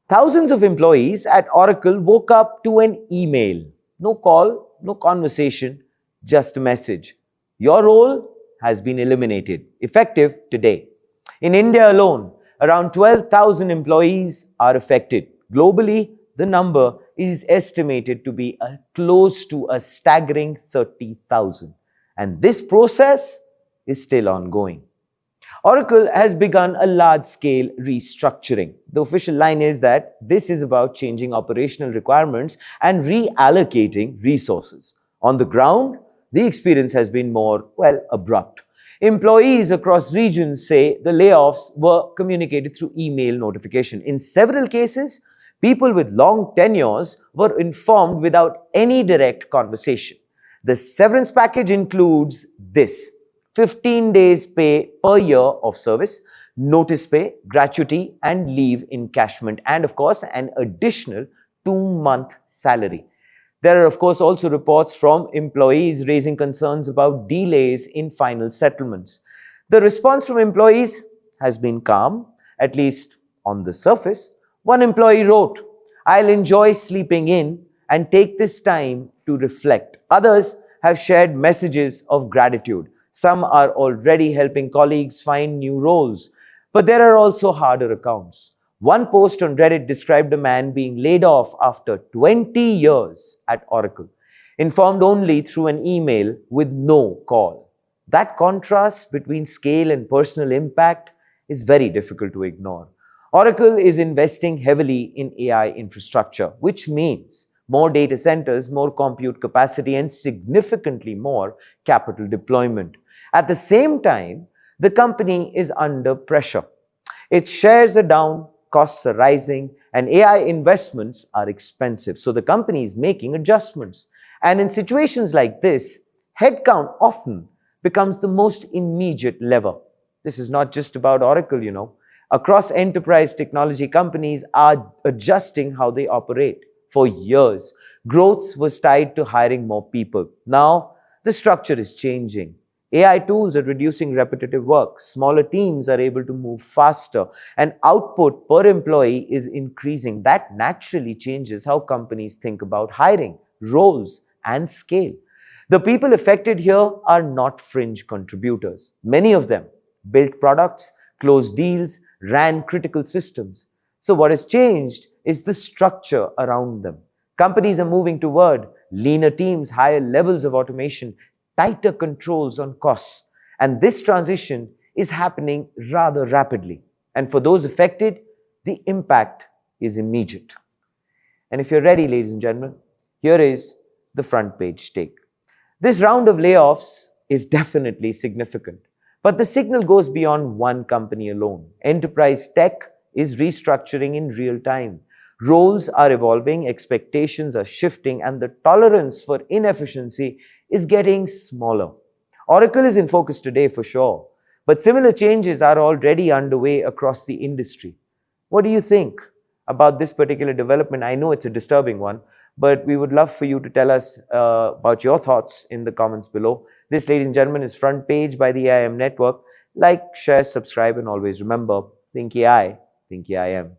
Thousands of employees at Oracle woke up to an email. No call, no conversation, just a message. Your role has been eliminated, effective today. In India alone, around 12,000 employees are affected. Globally, the number is estimated to be close to a staggering 30,000. And this process is still ongoing. Oracle has begun a large-scale restructuring. The official line is that this is about changing operational requirements and reallocating resources. On the ground, the experience has been more, abrupt. Employees across regions say the layoffs were communicated through email notification. In several cases, people with long tenures were informed without any direct conversation. The severance package includes this: 15 days pay per year of service, notice pay, gratuity and leave encashment, and of course an additional 2-month salary. There are of course also reports from employees raising concerns about delays in final settlements. The response from employees has been calm, at least on the surface. One employee wrote, "I'll enjoy sleeping in and take this time to reflect." Others have shared messages of gratitude. Some are already helping colleagues find new roles. But there are also harder accounts. One post on Reddit described a man being laid off after 20 years at Oracle, informed only through an email with no call. That contrast between scale and personal impact is very difficult to ignore. Oracle is investing heavily in AI infrastructure, which means more data centers, more compute capacity, and significantly more capital deployment. At the same time, the company is under pressure. Its shares are down, costs are rising, and AI investments are expensive. So the company is making adjustments. And in situations like this, headcount often becomes the most immediate lever. This is not just about Oracle, Across enterprise technology companies are adjusting how they operate. For years, growth was tied to hiring more people. Now, the structure is changing. AI tools are reducing repetitive work. Smaller teams are able to move faster, and output per employee is increasing. That naturally changes how companies think about hiring, roles, and scale. The people affected here are not fringe contributors. Many of them built products, closed deals, ran critical systems. So what has changed is the structure around them. Companies are moving toward leaner teams, higher levels of automation, tighter controls on costs. And this transition is happening rather rapidly. And for those affected, the impact is immediate. And if you're ready, ladies and gentlemen, here is the front page take. This round of layoffs is definitely significant. But the signal goes beyond one company alone. Enterprise tech is restructuring in real time. Roles are evolving, expectations are shifting, and the tolerance for inefficiency is getting smaller. Oracle is in focus today for sure, but similar changes are already underway across the industry. What do you think about this particular development? I know it's a disturbing one, but we would love for you to tell us about your thoughts in the comments below. This, ladies and gentlemen, is Front Page by the AIM Network. Like, share, subscribe, and always remember, think AI, think AIM.